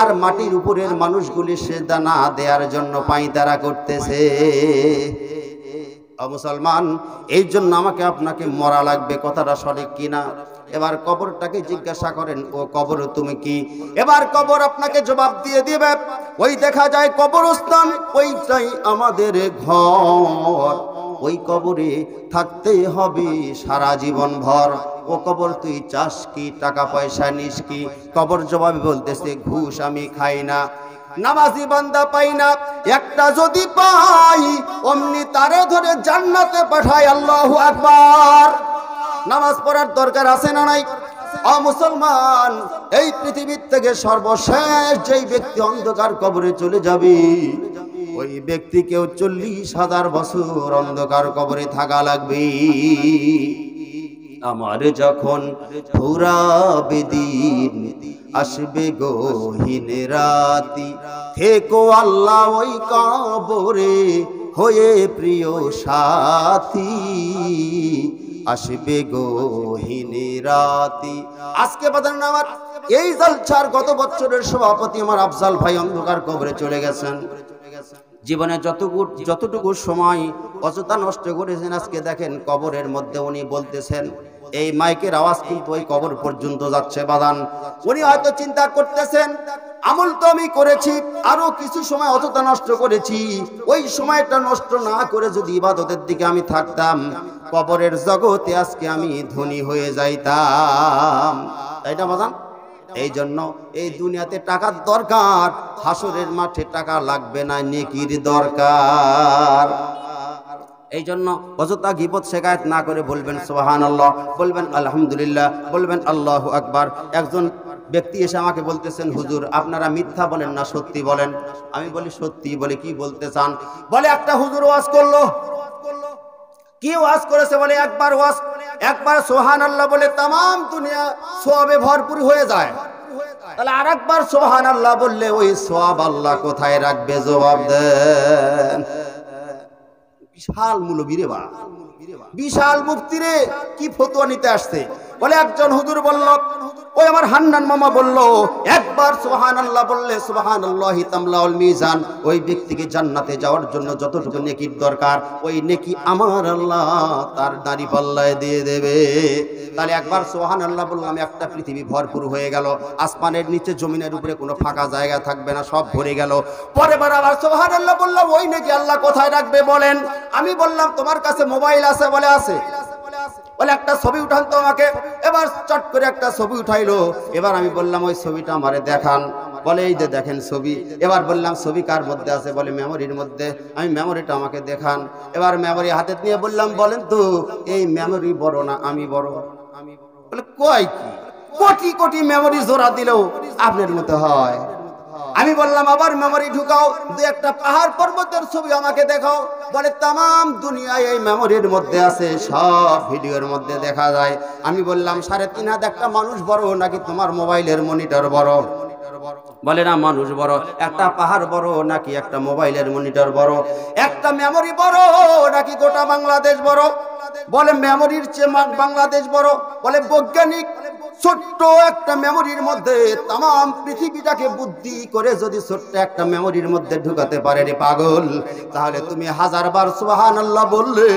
আর মাটির উপরের মানুষগুলি সিজদা না দেওয়ার জন্য পায়তারা করতেছে। মুসলমান, এই জন্য আমাকে আপনাকে মরা লাগবে, কথাটা সঠিক কিনা? এবার কবরটাকে জিজ্ঞাসা করেন, ও কবর তুমি কি? এবার কবর আপনাকে জবাব দিয়ে দিবে। ওই দেখা যায় কবরস্থান, ওইটাই আমাদের ঘর, ওই কবরে থাকতে হবে সারা জীবন ভর। ও কবর তুই চাস কি, টাকা পয়সা নিস কি? কবর জবাবে বলতেছে, ঘুষ আমি খাই না, নামাজি বান্দা পাই না, একটা যদি পাই অমনি তারে ধরে জান্নাতে পাঠায়। আল্লাহু আকবার। নামাজ পড়ার দরকার আছে না নাই? মুসলমান, এই পৃথিবীর থেকে সর্বশেষ যেই ব্যক্তি অন্ধকার কবরে চলে যাবে, ওই ব্যক্তিকেও 40,000 বছর অন্ধকার কবরে থাকা লাগবে। আমার যখন ফুরাবে দিন, আসবে গহীন রাতি, থেকো আল্লাহ ওই কবরে হয়ে প্রিয় সাথী, আসবে গহীন রাতি। আজকে বাদান আমার এই জলছার গত বছরের সভাপতি আমার আফজাল ভাই অন্ধকার কবরে চলে গেছেন। জীবনে যতটুকু সময় অযথা নষ্ট করেছেন, আজকে দেখেন কবরের মধ্যে উনি বলতেছেন, এই মাইকের আওয়াজ কিন্তু ওই কবর পর্যন্ত যাচ্ছে বাদান। উনি হয়তো চিন্তা করতেছেন, আমল তো আমি করেছি, আরো কিছু সময় অযথা নষ্ট করেছি, ওই সময়টা নষ্ট না করে যদি ইবাদতের দিকে আমি থাকতাম, কবরের জগতে আজকে আমি ধনী হয়ে যাইতাম। তাই না বাদান? এই জন্য এই দুনিয়াতে টাকার দরকার, হাসরের মাঠে টাকা লাগবে না, নেকির দরকার। এই জন্য অযথা গীবত শেখায়ত না করে বলবেন সুবহানাল্লাহ, বলবেন আলহামদুলিল্লাহ, বলবেন আল্লাহু আকবার। একজন ব্যক্তি এসে আমাকে বলতেছেন, হুজুর আপনারা মিথ্যা বলেন না সত্যি বলেন? আমি বলি সত্যি। বলে কি বলতে চান? বলে একটা হুজুর ওয়াজ করলো। কি ওয়াজ করেছে? বলে একবার সুবহানাল্লাহ বলে তামাম দুনিয়া সওয়াবে ভরপুর হয়ে যায়। তাহলে আরেকবার সুবহানাল্লাহ বললে ওই সওয়াব আল্লাহ কোথায় রাখবে? জবাব দেন। বিশাল মুলবি রে, বিশাল মুফতি রে, কি ফতোয়া নিতে আসছে? বলে একজন হুজুর বলল, ওই আমার হান্নান মামা বলল, একবার সুবহানাল্লাহ বললে সুবহানাল্লাহি তামলাউল মিজান, ওই ব্যক্তিকে জান্নাতে যাওয়ার জন্য যতটুকু নেকির দরকার ওই নেকি আমার আল্লাহ তার দাড়ি পাল্লায় দিয়ে দেবে। তাহলে একবার সুবহানাল্লাহ বললাম, একটা পৃথিবী ভরপুর হয়ে গেল, আসমানের নিচে জমিনের উপরে কোনো ফাঁকা জায়গা থাকবে না, সব ভরে গেল। পরের বার আবার সুবহানাল্লাহ বললাম, ওই নেকি আল্লাহ কোথায় রাখবে বলেন? আমি বললাম তোমার কাছে মোবাইল আছে? বলে আছে। বলে একটা ছবি উঠান তো আমাকে। এবার চট করে একটা ছবি উঠাইলো। এবার আমি বললাম ওই ছবিটা আমারে দেখান। বলে এই যে দেখেন ছবি। এবার বললাম ছবি কার মধ্যে আছে? বলে মেমোরির মধ্যে। আমি মেমোরিটা আমাকে দেখান। এবার মেমোরি হাতে নিয়ে বললাম, বলেন তো এই মেমোরি বড় না আমি বড়? বলে কয় কি, কোটি কোটি মেমোরি জোড়া দিলেও আপনার মতো হয়। আমি বললাম আবার মেমোরি ঢুকাও, দু একটা পাহাড় পর্বতের ছবি আমাকে দেখাও। বলে তামাম দুনিয়ায় এই মেমোরির মধ্যে আছে, সব ভিডিওর মধ্যে দেখা যায়। আমি বললাম ৩.৫ একটা মানুষ বড় নাকি তোমার মোবাইলের মনিটর বড়? বলে না মানুষ বড়। একটা পাহাড় বড় নাকি একটা মোবাইলের মনিটর বড়? একটা মেমোরি বড় নাকি গোটা বাংলাদেশ বড়? বলে মেমোরির চেয়ে বাংলাদেশ বড়। বলে বৈজ্ঞানিক ছোট্ট একটা মেমোরির মধ্যে তাম পৃথিবীটাকে বুদ্ধি করে যদি ছোট্ট একটা মেমোরির মধ্যে ঢুকাতে পারে রে পাগল, তাহলে তুমি 1000 বার সুবহানাল্লাহ বললে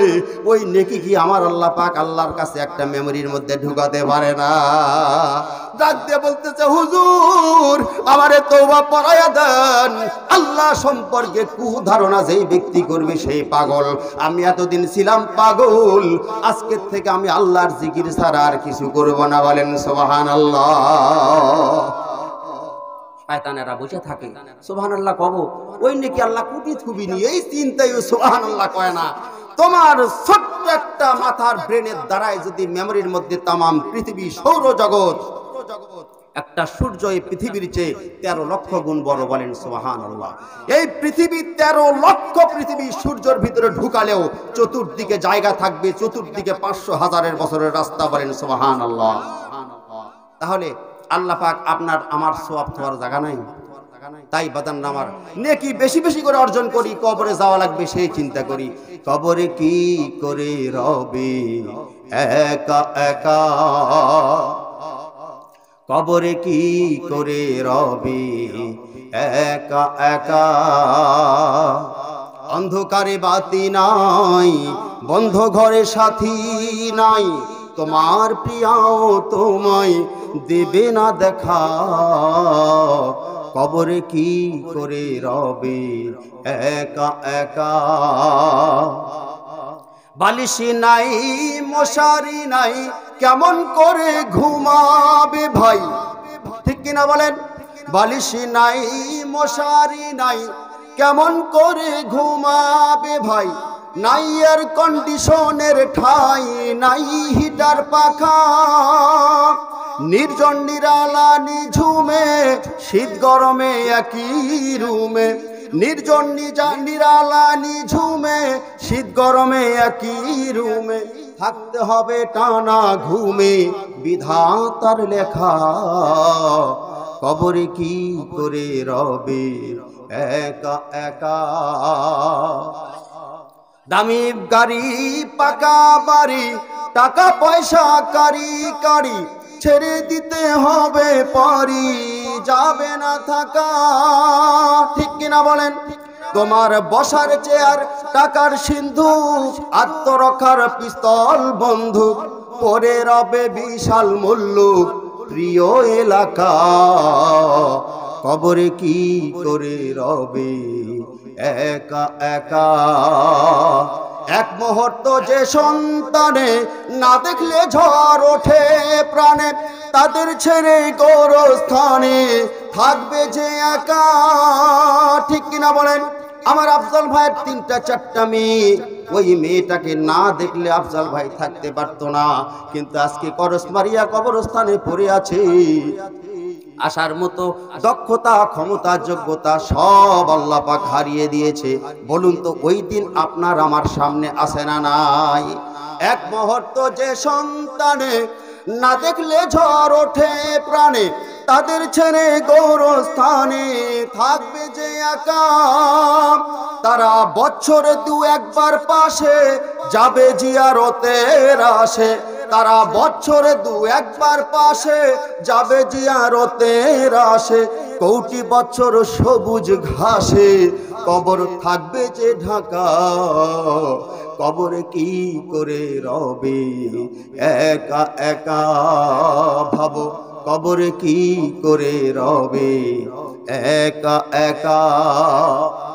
ওই নেকি কি আমার আল্লাহ পাক আল্লাহর কাছে একটা মেমোরির মধ্যে ঢুকাতে পারে না? ডাক দিয়ে বলতেছে, হুজুর আমারে তওবা পড়ায়া দেন, আল্লাহ সম্পর্কে কুধারণা যেই ব্যক্তি করবে সেই পাগল। আমি এতদিন ছিলাম পাগল, আজকের থেকে আমি আল্লাহর জিকির ছাড়া আর কিছু করব না। বলেন সুবহানাল্লাহ। শয়তানেরা বসে থাকে সুবহানাল্লাহ কব, ওই নাকি আল্লাহ কুটি থুবি নি, এই চিন্তায় সুবহানাল্লাহ কয় না। তোমার ছোট্ট একটা মাথার ব্রেনের দ্বারাই যদি মেমোরির মধ্যে তামাম পৃথিবী সৌরজগৎ, একটা সূর্য এই পৃথিবীর চেয়ে 13 লক্ষ গুণ বড়। বলেন সুবহানাল্লাহ। এই পৃথিবী 13 লক্ষ পৃথিবী সূর্যের ভিতরে ঢুকালেও চতুর্দিকে জায়গা থাকবে, চতুর্দিকে 500,000 বছরের রাস্তা। বলেন সুবহানাল্লাহ। তাহলে আল্লাহ পাক আপনার আমার সওয়াব হওয়ার জায়গা নাই। তাই বাদান আমার নেকি বেশি বেশি করে অর্জন করি, কবরে যাওয়া লাগবে সেই চিন্তা করি। কবরে কি করে রবে একা একা, কবরে কি করে রবে একা একা, অন্ধকারে বাতি নাই, বন্ধ ঘরে সাথী নাই, তোমার প্রিয়াও তোমায় দেবে না দেখা, কবরে কি করে রবে একা একা। বালিশি নাই মশারি নাই, কেমন করে ঘুমাবে ভাই? ঠিক কিনা বলেন? বালিশি নাই মশারি নাই, কেমন করে ঘুমাবে ভাই? নাই এয়ার কন্ডিশনের ঠাই, নাই হিটার পাখা, নির্জন নিরালা নিঝুমে, শীত গরমে একই রুমে, নির্জন নিরালা নিঝুমে, শীত গরমে একই রুমে, থাকতে হবে টানা ঘুমে, বিধাতার লেখা, কবরে কি করে রবে একা একা। দামি গাড়ি পাকা বাড়ি, টাকা পয়সা কারি কারি, ছেড়ে দিতে হবে পারি, যাবে না থাকা। ঠিক কিনা বলেন? তোমার বসার চেয়ার, টাকার সিন্ধু, আত্মরক্ষার পিস্তল বন্ধু, পরে রবে বিশাল মূল্য প্রিয় এলাকা, কবরে কি করে রবে একা একা। এক মুহূর্ত যে সন্তানে না দেখলে ঝড় ওঠে প্রাণে, তাদের ছেড়ে গোরস্থানে থাকবে যে একা। ঠিক কিনা বলেন? আমার আফজাল ভাইয়ের 3টা 4টা মেয়ে, ওই মেয়েটাকে না দেখলে আফজাল ভাই থাকতে পারতো না, কিন্তু আজকে করসমারিয়া কবরস্থানে পড়ে আছে। আসার মতো দক্ষতা, ক্ষমতা, যোগ্যতা সব আল্লাহ পাক হারিয়ে দিয়েছে। বলুন তো ওই দিন আপনার আমার সামনে আছে না নাই? এক মুহূর্ত যে সন্তানে না দেখলে ঝড় ওঠে প্রাণে, তাদের ছেড়ে গৌরস্থানে থাকবে যে একা। তারা বছরে দু একবার পাশে যাবে জিয়ারতের আসে, তারা বছরে দু একবার পাশে যাবে জিয়ারতের আসে। কোটি বছর সবুজ ঘাসে কবর থাকবে যে ঢাকা, কবরে কি করে রবে একা একা। ভাবো কবরে কি করে রবে একা একা।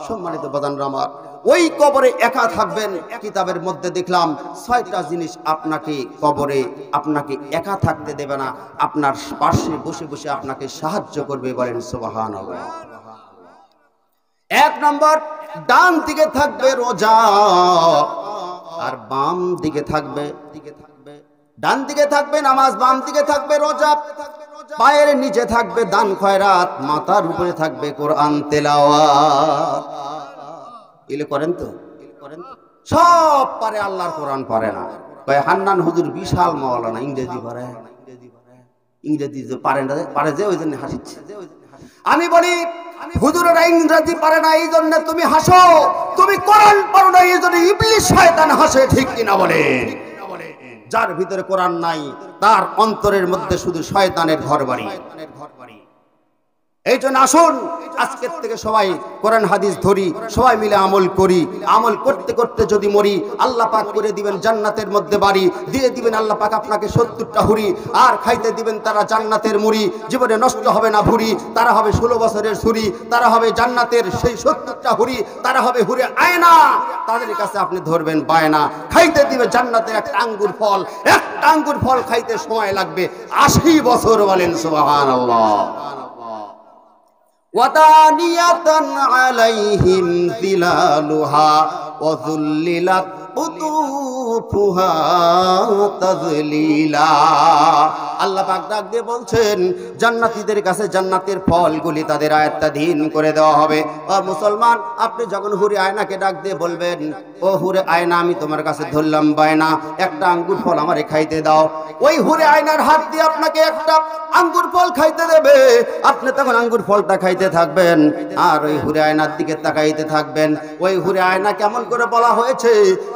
সম্মানিত বাজানরা আমার, ওই কবরে একা থাকবেন। কিতাবের মধ্যে দেখলাম ৬টা জিনিস আপনাকে কবরে আপনাকে একা থাকতে দেবে না, আপনার পাশে বসে বসে আপনাকে সাহায্য করবে। বলেন সুবহানাল্লাহ। ১ নম্বর, ডান দিকে থাকবে রোজা আর বাম দিকে থাকবে, ডান দিকে থাকবে নামাজ, বাম দিকে থাকবে রোজা। পায়ের নিচে থাকবে দান খয়রাত, মাথার উপরে থাকবে কোরআন তেলাওয়াত। এগুলো করেন তো? সব পারে, আল্লাহর কোরআন পারে না। হান্নান হুজুর বিশাল মাওলানা, ইংরেজি পারে, ইংরেজি পারে যে ওই জন্য হাসিচ্ছে। আমি বলি হুজুরেরা ইংরেজি পারে না এই জন্য তুমি হাসো, তুমি কোরআন পারো না এই জন্য ইবলিস শয়তান হাসে। ঠিক কিনা বলে? যার ভিতরে কোরআন নাই তার অন্তরের মধ্যে শুধু শয়তানের ঘরবাড়ি। এই জন্য আসুন আজকের থেকে সবাই কোরআন হাদিস ধরি, সবাই মিলে আমল করি। আমল করতে করতে যদি মরি, আল্লাহ পাক করে দিবেন জান্নাতের মধ্যে বাড়ি, দিয়ে দিবেন আল্লাহ পাক আপনাকে ৭০টা হুরি, আর খাইতে দিবেন তারা জান্নাতের মুড়ি। জীবনে নষ্ট হবে না ভুরি, তারা হবে ১৬ বছরের ছুরি, তারা হবে জান্নাতের সেই ৭০টা হুরি, তারা হবে হুরে আয়না। তাদের কাছে আপনি ধরবেন বায়না, খাইতে দিবে জান্নাতের একটা আঙ্গুর ফল। একটা আঙ্গুর ফল খাইতে সময় লাগবে ৮০ বছর। বলেন সুবহানাল্লাহ। ওয়াদানিয়াতান আলাইহিম যিলালুহা ওয়া যুল্লিলাত কুতুফুহা তাযলীলা। আল্লাহ পাক ডাক দিয়ে বলছেন জান্নাতীদের কাছে জান্নাতের ফলগুলি তাদের আয়ত্তাধীন করে দেওয়া হবে। ও মুসলমান, আপনি যখন হুরে আয়নাকে ডাক দিয়ে বলবেন, ও হুরে আয়না, আমি তোমার কাছে ধরলাম বায়না, একটা আঙ্গুর ফল আমারে খাইতে দাও। ওই হুরে আয়নার হাত দিয়ে আপনাকে একটা আঙ্গুর ফল খাইতে দেবে। আপনি তখন আঙ্গুর ফলটা খাইতে থাকবেন আর ওই হুরে আয়নার দিকে তাকাইতে থাকবেন। ওই হুরে আয়না কেমন করে বলা হয়েছে?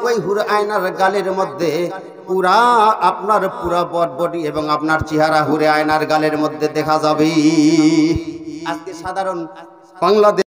ওই হুরে আয়নার গালের মধ্যে পুরা আপনার পুরা বডি এবং আপনার চেহারা হুরে আয়নার গালের মধ্যে দেখা যাবে। আজকে সাধারণ বাংলাদেশ